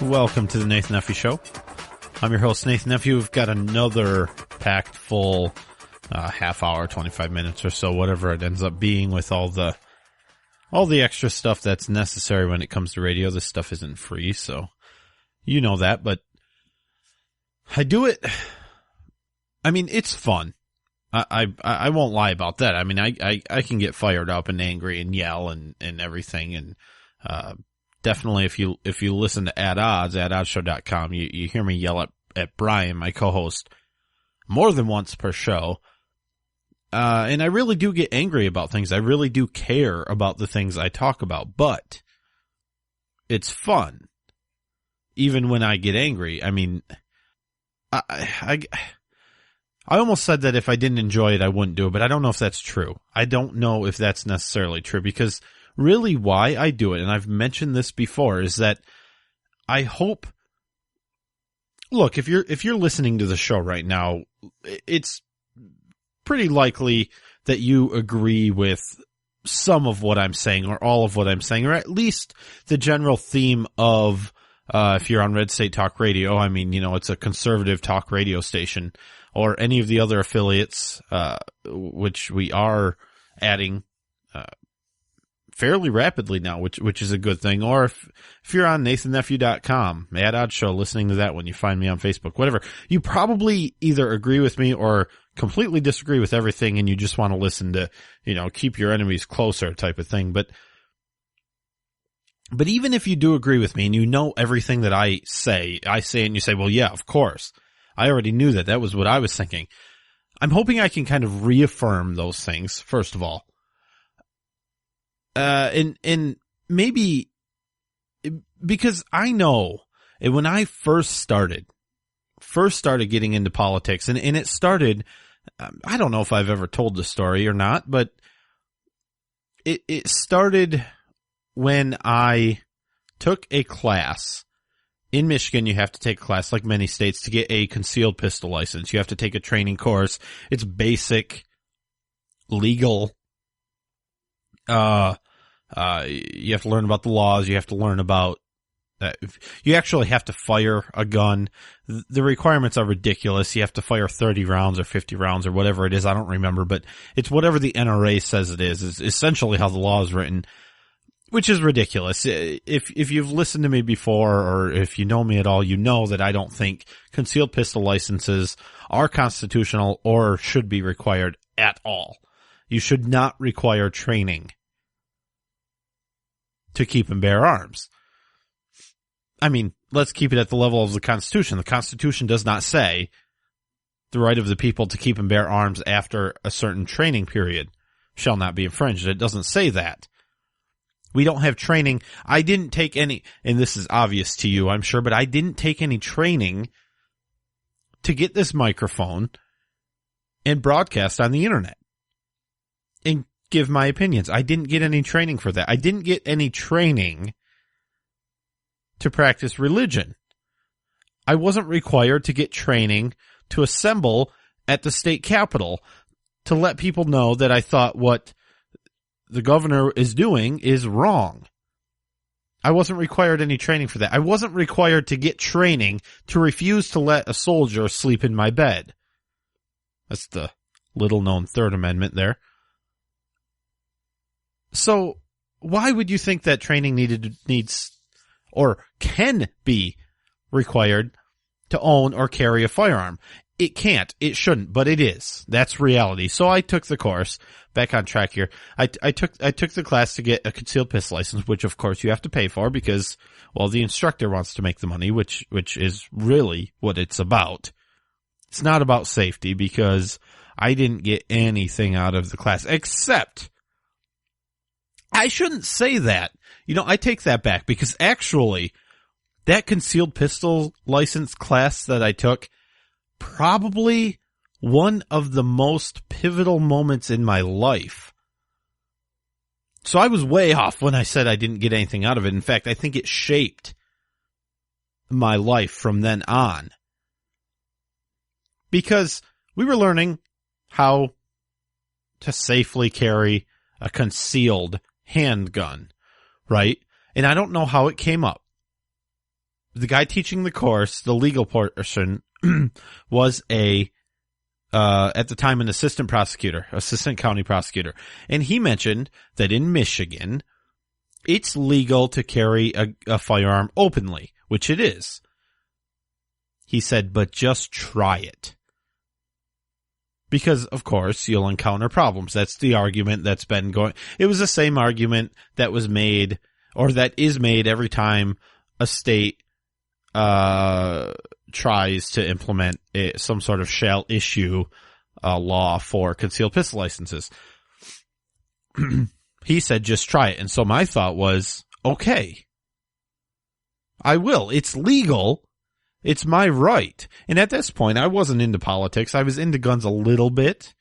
Welcome to the Nathan Nephew Show. I'm your host, Nathan Nephew. We've got another packed full half hour, 25 minutes or so, whatever it ends up being, with all the extra stuff that's necessary when it comes to radio. This stuff isn't free, so you know that, but I do it. I mean, it's fun. I won't lie about that. I mean, I can get fired up and angry and yell and everything, and definitely if you listen to At Odds, atoddshow.com, you hear me yell at Brian, my co-host, more than once per show. And I really do get angry about things. I really do care about the things I talk about, but it's fun. Even when I get angry. I mean, I almost said that if I didn't enjoy it, I wouldn't do it, but I don't know if that's true. I don't know if that's necessarily true, because really why I do it, and I've mentioned this before, is that I hope, look, if you're listening to the show right now, it's pretty likely that you agree with some of what I'm saying, or all of what I'm saying, or at least the general theme of, if you're on Red State Talk Radio, I mean, you know, it's a conservative talk radio station, or any of the other affiliates, which we are adding, fairly rapidly now, which is a good thing. Or if you're on nathannephew.com, At Odds Show, listening to that when you find me on Facebook, whatever, you probably either agree with me or completely disagree with everything, and you just want to listen to, you know, keep your enemies closer type of thing. But even if you do agree with me and you know everything that I say and you say, well, yeah, of course, I already knew that. That was what I was thinking. I'm hoping I can kind of reaffirm those things, first of all. And maybe, because I know when I first started getting into politics, and it started, I don't know if I've ever told the story or not, but it started when I took a class. In Michigan, you have to take a class, like many states, to get a concealed pistol license. You have to take a training course. It's basic, legal, you have to learn about the laws. You have to learn about, you actually have to fire a gun. The requirements are ridiculous. You have to fire 30 rounds or 50 rounds or whatever it is. I don't remember, but it's whatever the NRA says it is essentially how the law is written, which is ridiculous. If you've listened to me before, or if you know me at all, you know that I don't think concealed pistol licenses are constitutional or should be required at all. You should not require training to keep and bear arms. I mean, let's keep it at the level of the Constitution. The Constitution does not say the right of the people to keep and bear arms after a certain training period shall not be infringed. It doesn't say that. We don't have training. I didn't take any, and this is obvious to you, I'm sure, but I didn't take any training to get this microphone and broadcast on the internet and give my opinions. I didn't get any training for that. I didn't get any training to practice religion. I wasn't required to get training to assemble at the state capitol to let people know that I thought what the governor is doing is wrong. I wasn't required any training for that. I wasn't required to get training to refuse to let a soldier sleep in my bed. That's the little-known Third Amendment there. So why would you think that training needs or can be required to own or carry a firearm? It can't. It shouldn't, but it is. That's reality. So I took the course. Back on track here. I took the class to get a concealed pistol license, which of course you have to pay for because, well, the instructor wants to make the money, which is really what it's about. It's not about safety, because I didn't get anything out of the class except, I shouldn't say that. You know, I take that back, because actually that concealed pistol license class that I took, probably one of the most pivotal moments in my life. So I was way off when I said I didn't get anything out of it. In fact, I think it shaped my life from then on. Because we were learning how to safely carry a concealed handgun, right? And I don't know how it came up. the guy teaching the course, the legal portion, was at the time, an assistant county prosecutor. And he mentioned that in Michigan, it's legal to carry a firearm openly, which it is. He said, but just try it. Because, of course, you'll encounter problems. That's the argument that's been going. It was the same argument that was made, or that is made every time a state tries to implement some sort of shall issue law for concealed pistol licenses. He said, just try it. And so my thought was, okay, I will. It's legal. It's my right. And at this point, I wasn't into politics. I was into guns a little bit.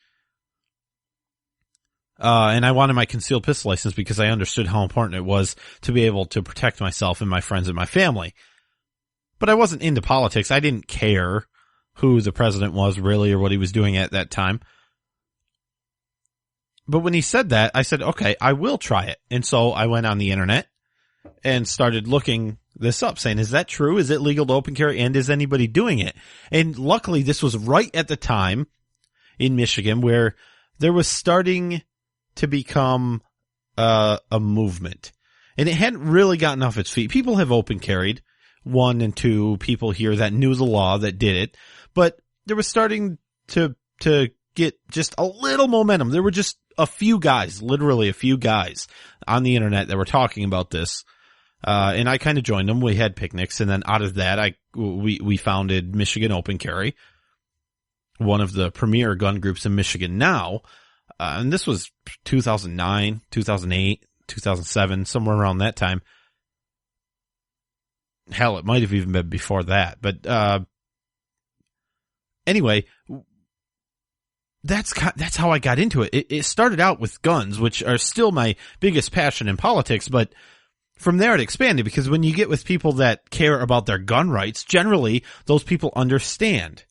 And I wanted my concealed pistol license because I understood how important it was to be able to protect myself and my friends and my family. But I wasn't into politics. I didn't care who the president was really or what he was doing at that time. But when he said that, I said, okay, I will try it. And so I went on the internet and started looking this up, saying, is that true? Is it legal to open carry? And is anybody doing it? And luckily, this was right at the time in Michigan where there was starting to become a movement. And it hadn't really gotten off its feet. People have open carried. 1 and 2 people here that knew the law that did it. But there was starting to get just a little momentum. There were just a few guys, literally a few guys on the internet that were talking about this. And I kind of joined them. We had picnics, and then out of that, we founded Michigan Open Carry, one of the premier gun groups in Michigan now. And this was 2009, 2008, 2007, somewhere around that time. Hell, it might have even been before that. But anyway, that's how I got into it. It started out with guns, which are still my biggest passion in politics, but from there it expanded, because when you get with people that care about their gun rights, generally those people understand.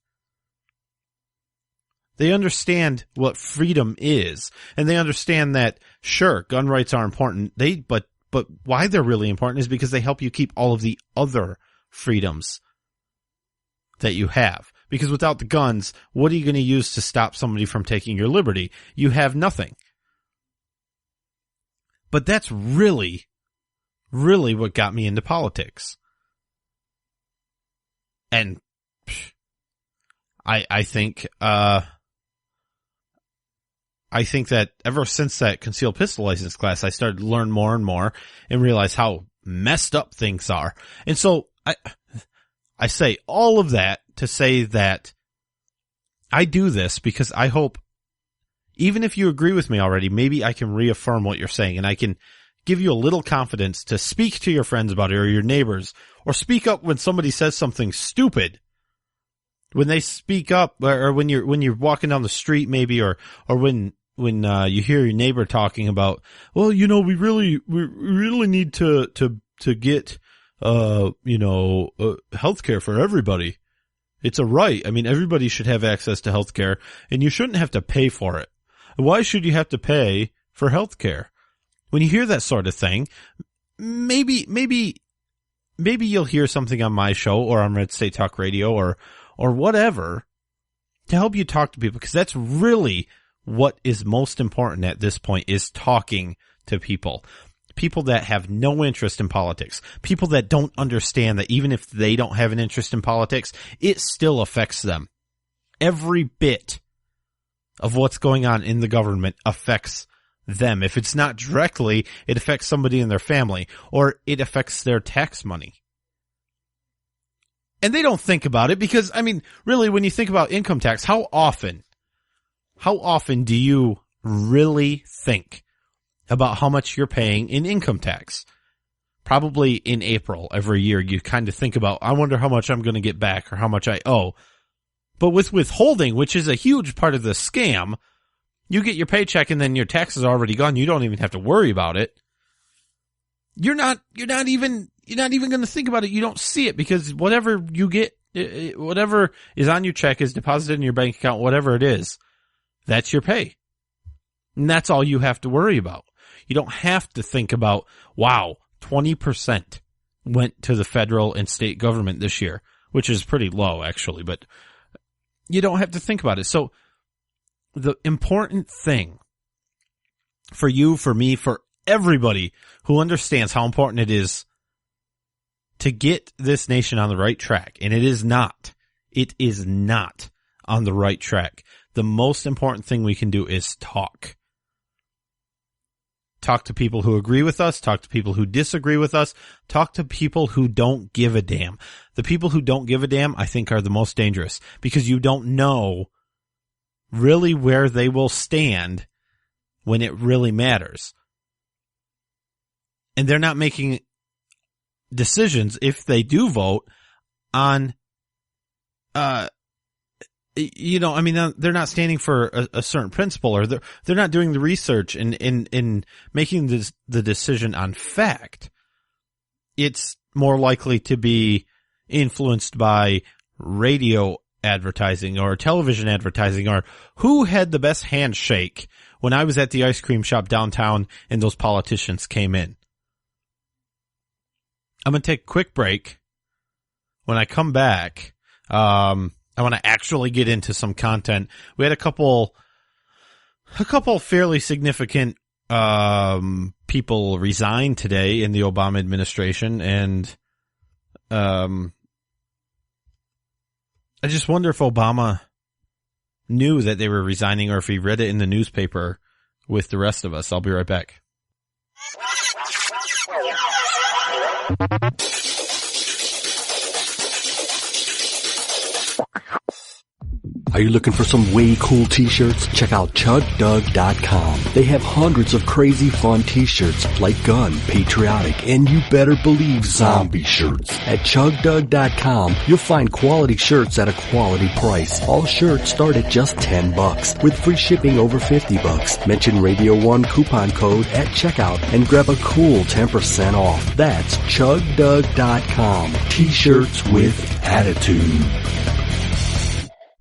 They understand what freedom is, and they understand that, sure, gun rights are important. But why they're really important is because they help you keep all of the other freedoms that you have. Because without the guns, what are you going to use to stop somebody from taking your liberty? You have nothing. But that's really what got me into politics. And I think that ever since that concealed pistol license class, I started to learn more and more and realize how messed up things are. And so I say all of that to say that I do this because I hope, even if you agree with me already, maybe I can reaffirm what you're saying, and I can give you a little confidence to speak to your friends about it, or your neighbors, or speak up when somebody says something stupid. When they speak up, or when you're walking down the street, maybe, or when you hear your neighbor talking about, well, we really need to get healthcare for everybody. It's a right. I mean, everybody should have access to healthcare, and you shouldn't have to pay for it. Why should you have to pay for healthcare? When you hear that sort of thing, maybe you'll hear something on my show or on Red State Talk Radio or whatever to help you talk to people, because that's really what is most important at this point, is talking to people. People that have no interest in politics. People that don't understand that even if they don't have an interest in politics, it still affects them. Every bit of what's going on in the government affects them. If it's not directly, it affects somebody in their family, or it affects their tax money. And they don't think about it because, I mean, really, when you think about income tax, how often do you really think about how much you're paying in income tax? Probably in April every year, you kind of think about, I wonder how much I'm going to get back or how much I owe. But with withholding, which is a huge part of the scam, you get your paycheck and then your taxes are already gone. You don't even have to worry about it. You're not even going to think about it. You don't see it, because whatever you get, whatever is on your check is deposited in your bank account, whatever it is, that's your pay. And that's all you have to worry about. You don't have to think about, wow, 20%. went to the federal and state government this year, which is pretty low, actually, but you don't have to think about it. So the important thing for you, for me, for everybody who understands how important it is to get this nation on the right track, and it is not on the right track. The most important thing we can do is talk. Talk to people who agree with us, talk to people who disagree with us, talk to people who don't give a damn. The people who don't give a damn, I think, are the most dangerous, because you don't know really where they will stand when it really matters. And they're not making decisions, if they do vote, on, they're not standing for a certain principle, or they're not doing the research in making the decision on fact. It's more likely to be influenced by radio advertising or television advertising, or who had the best handshake when I was at the ice cream shop downtown and those politicians came in. I'm going to take a quick break. When I come back, I want to actually get into some content. We had a couple fairly significant people resign today in the Obama administration, and I just wonder if Obama knew that they were resigning, or if he read it in the newspaper with the rest of us. I'll be right back. Are you looking for some way cool t-shirts? Check out ChugDug.com. They have hundreds of crazy fun t-shirts like gun, patriotic, and you better believe zombie shirts. At ChugDug.com, you'll find quality shirts at a quality price. All shirts start at just $10 with free shipping over $50. Mention Radio 1 coupon code at checkout and grab a cool 10% off. That's ChugDug.com. T-shirts with attitude.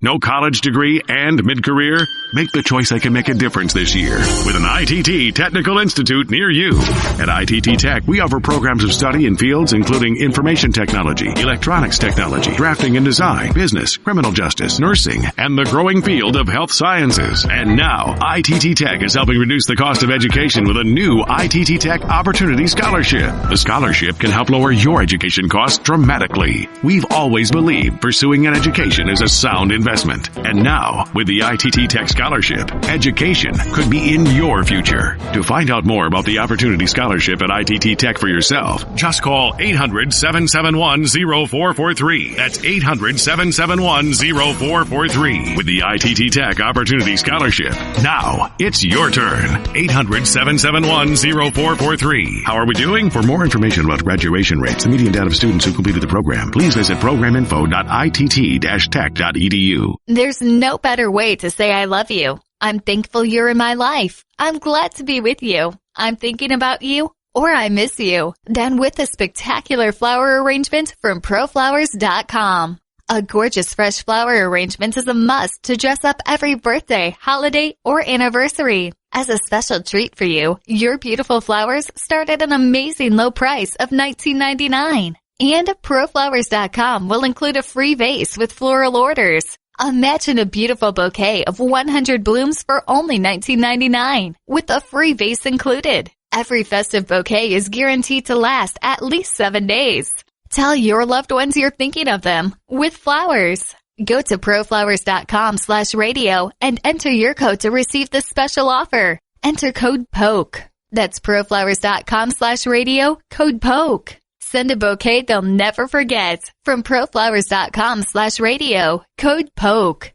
No college degree and mid-career? Make the choice that can make a difference this year with an ITT Technical Institute near you. At ITT Tech, we offer programs of study in fields including information technology, electronics technology, drafting and design, business, criminal justice, nursing, and the growing field of health sciences. And now, ITT Tech is helping reduce the cost of education with a new ITT Tech Opportunity Scholarship. The scholarship can help lower your education costs dramatically. We've always believed pursuing an education is a sound investment. And now, with the ITT Tech Scholarship, education could be in your future. To find out more about the Opportunity Scholarship at ITT Tech for yourself, just call 800-771-0443. That's 800-771-0443. With the ITT Tech Opportunity Scholarship. Now, it's your turn. 800-771-0443. How are we doing? For more information about graduation rates, the median data of students who completed the program, please visit programinfo.itt-tech.edu. There's no better way to say I love you. I'm thankful you're in my life. I'm glad to be with you. I'm thinking about you, or I miss you. Than with a spectacular flower arrangement from ProFlowers.com. A gorgeous fresh flower arrangement is a must to dress up every birthday, holiday, or anniversary. As a special treat for you, your beautiful flowers start at an amazing low price of $19.99. And ProFlowers.com will include a free vase with floral orders. Imagine a beautiful bouquet of 100 blooms for only $19.99, with a free vase included. Every festive bouquet is guaranteed to last at least 7 days. Tell your loved ones you're thinking of them with flowers. Go to ProFlowers.com/radio and enter your code to receive this special offer. Enter code POKE. That's ProFlowers.com/radio, code POKE. Send a bouquet they'll never forget. From ProFlowers.com/radio, code POKE.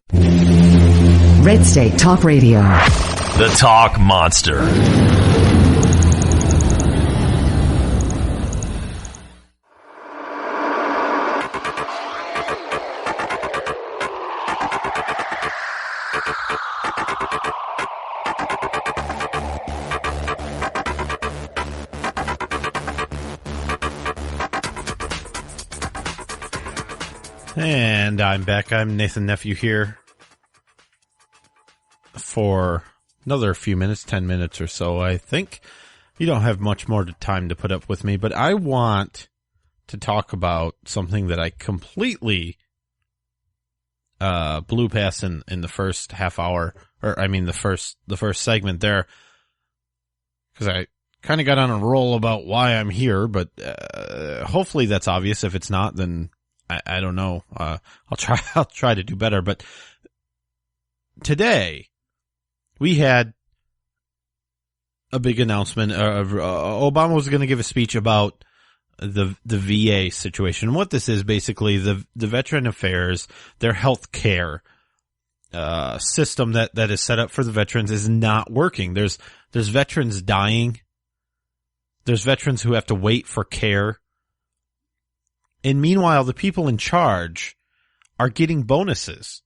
Red State Talk Radio. The Talk Monster. And I'm back. I'm Nathan Nephew here for another few minutes, 10 minutes or so, I think. You don't have much more time to put up with me, but I want to talk about something that I completely blew past in the first half hour, or I mean the first segment there, because I kind of got on a roll about why I'm here, but hopefully that's obvious. If it's not, then I don't know. I'll try to do better. But today we had a big announcement. Obama was going to give a speech about the VA situation. What this is basically the Veteran Affairs, their health care system that is set up for the veterans is not working. There's veterans dying. There's veterans who have to wait for care. And meanwhile, the people in charge are getting bonuses.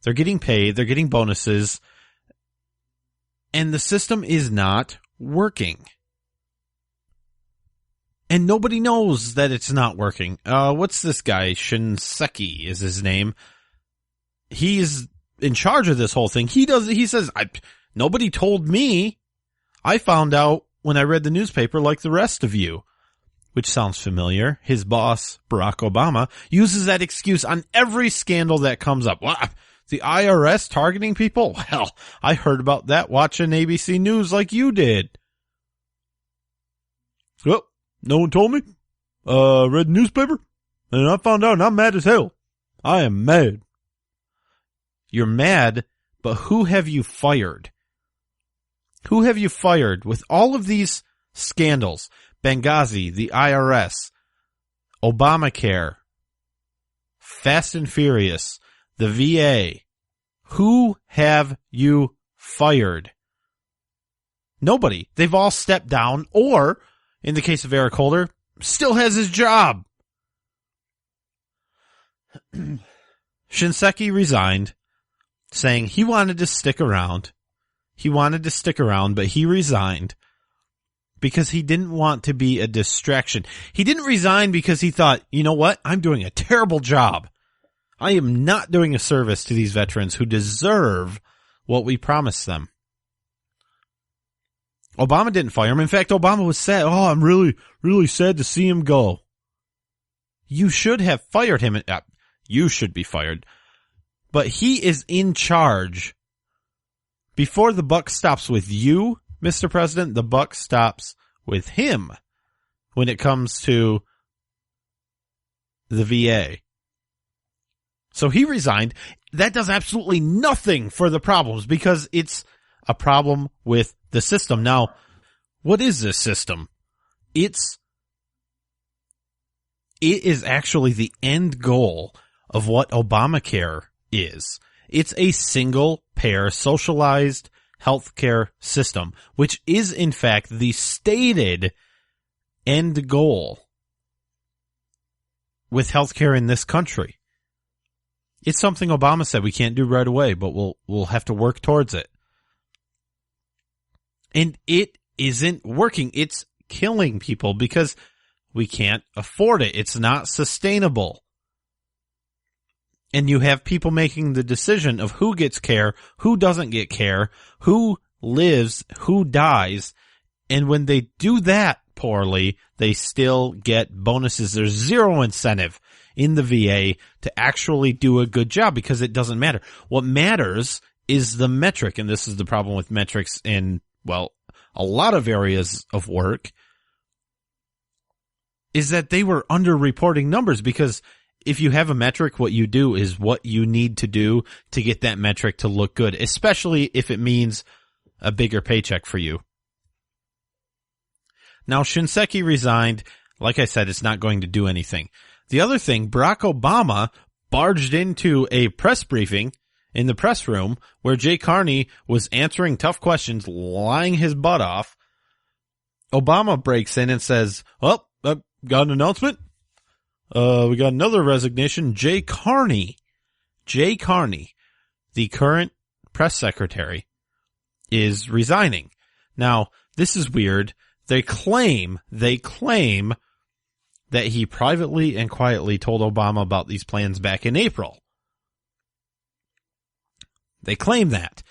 They're getting paid. They're getting bonuses. And the system is not working. And nobody knows that it's not working. What's this guy? Shinseki is his name. He's in charge of this whole thing. He says, nobody told me. I found out when I read the newspaper like the rest of you. Which sounds familiar. His boss, Barack Obama, uses that excuse on every scandal that comes up. What? The IRS targeting people? Well, I heard about that watching ABC News like you did. Well, no one told me. Read the newspaper, and I found out, and I'm mad as hell. I am mad. You're mad, but who have you fired? Who have you fired with all of these scandals? Benghazi, the IRS, Obamacare, Fast and Furious, the VA. Who have you fired? Nobody. They've all stepped down, or, in the case of Eric Holder, still has his job. Shinseki resigned, saying he wanted to stick around. But he resigned because he didn't want to be a distraction. He didn't resign because he thought, you know what? I'm doing a terrible job. I am not doing a service to these veterans who deserve what we promised them. Obama didn't fire him. In fact, Obama was sad. Oh, I'm really, really sad to see him go. You should have fired him. You should be fired. But he is in charge. Before the buck stops with you, Mr. President, the buck stops with him when it comes to the VA. So he resigned. That does absolutely nothing for the problems because it's a problem with the system. Now, what is this system? It is actually the end goal of what Obamacare is. It's a single-payer, socialized healthcare system, which is, in fact, the stated end goal with healthcare in this country. It's something Obama said we can't do right away, but we'll have to work towards it. And it isn't working. It's killing people because we can't afford it. It's not sustainable. And you have people making the decision of who gets care, who doesn't get care, who lives, who dies. And when they do that poorly, they still get bonuses. There's zero incentive in the VA to actually do a good job because it doesn't matter. What matters is the metric. And this is the problem with metrics in, well, a lot of areas of work, is that they were underreporting numbers because if you have a metric, what you do is what you need to do to get that metric to look good, especially if it means a bigger paycheck for you. Now, Shinseki resigned. Like I said, it's not going to do anything. The other thing, Barack Obama barged into a press briefing in the press room where Jay Carney was answering tough questions, lying his butt off. Obama breaks in and says, well, I've got an announcement. We got another resignation. Jay Carney, the current press secretary, is resigning. Now, this is weird. They claim that he privately and quietly told Obama about these plans back in April. They claim that.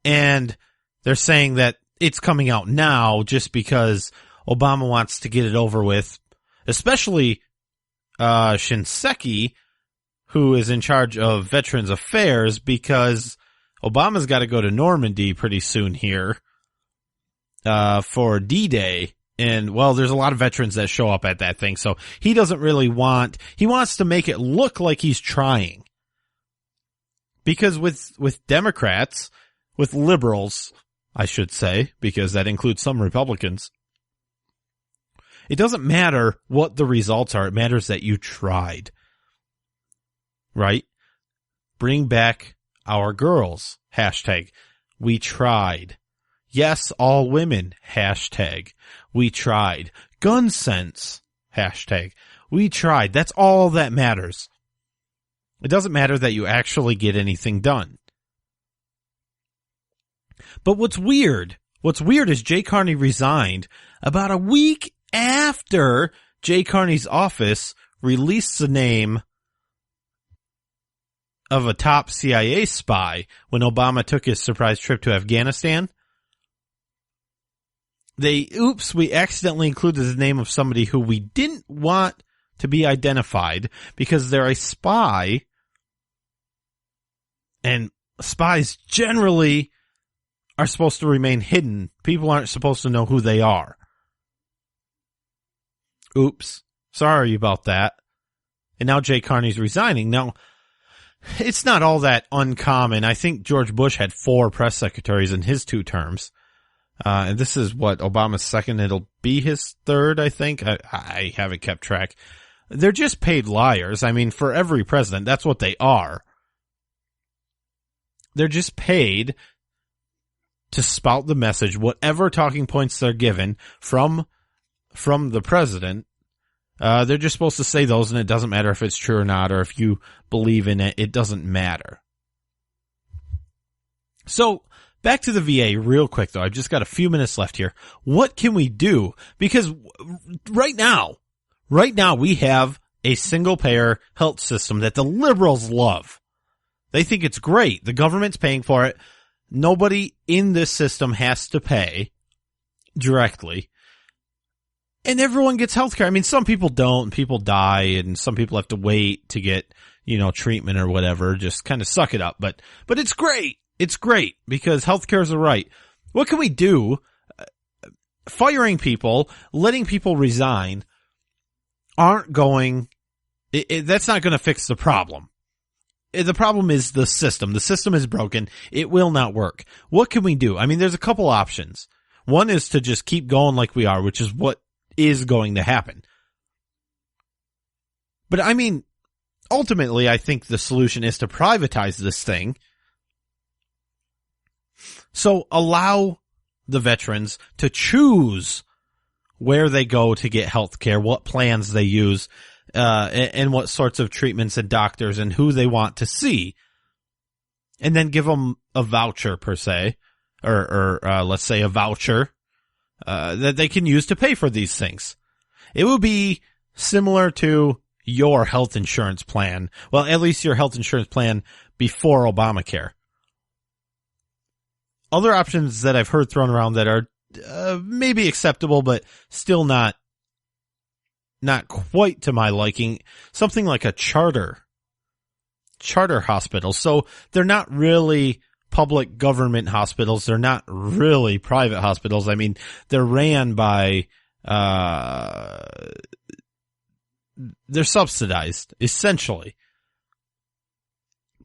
And they're saying that it's coming out now just because Obama wants to get it over with, especially Shinseki, who is in charge of Veterans Affairs, because Obama's got to go to Normandy pretty soon here for D-Day. And, well, there's a lot of veterans that show up at that thing, so he doesn't really he wants to make it look like he's trying. Because with Democrats, with liberals, I should say, because that includes some Republicans, it doesn't matter what the results are. It matters that you tried. Right? Bring back our girls. Hashtag. We tried. Yes, all women. Hashtag. We tried. Gun sense. Hashtag. We tried. That's all that matters. It doesn't matter that you actually get anything done. But what's weird is Jay Carney resigned about a week after Jay Carney's office released the name of a top CIA spy when Obama took his surprise trip to Afghanistan. We accidentally included the name of somebody who we didn't want to be identified because they're a spy, and spies generally are supposed to remain hidden. People aren't supposed to know who they are. Oops. Sorry about that. And now Jay Carney's resigning. Now, it's not all that uncommon. I think George Bush had 4 press secretaries in his 2 terms. And this is Obama's second. It'll be his 3rd, I think. I haven't kept track. They're just paid liars. I mean, for every president, that's what they are. They're just paid to spout the message, whatever talking points they're given from the president. They're just supposed to say those, and it doesn't matter if it's true or not, or if you believe in it. It doesn't matter. So, back to the VA real quick, though. I've just got a few minutes left here. What can we do? Because right now we have a single-payer health system that the liberals love. They think it's great. The government's paying for it. Nobody in this system has to pay directly. And everyone gets health care. I mean, some people don't, and people die, and some people have to wait to get, treatment or whatever. Just kind of suck it up. But it's great. It's great because health care is a right. What can we do? Firing people, letting people resign that's not going to fix the problem. The problem is the system. The system is broken. It will not work. What can we do? I mean, there's a couple options. One is to just keep going like we are, which is what is going to happen. But I mean, ultimately, I think the solution is to privatize this thing. So allow the veterans to choose where they go to get health care, what plans they use, and what sorts of treatments and doctors and who they want to see. And then give them a voucher per se, or let's say a voucher, that they can use to pay for these things. It would be similar to your health insurance plan. Well, at least your health insurance plan before Obamacare. Other options that I've heard thrown around that are maybe acceptable, but still not quite to my liking, something like a charter hospital. So they're not really public government hospitals. They're not really private hospitals. I mean, they're ran by, they're subsidized, essentially.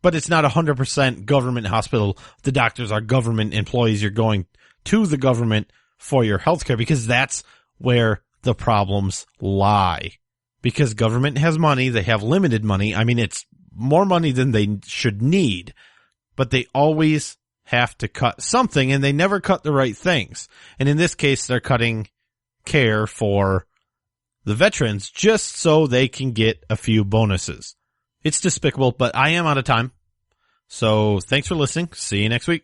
But it's not 100% government hospital. The doctors are government employees. You're going to the government for your health care because that's where the problems lie. Because government has money. They have limited money. I mean, it's more money than they should need. But they always have to cut something, and they never cut the right things. And in this case, they're cutting care for the veterans just so they can get a few bonuses. It's despicable, but I am out of time. So thanks for listening. See you next week.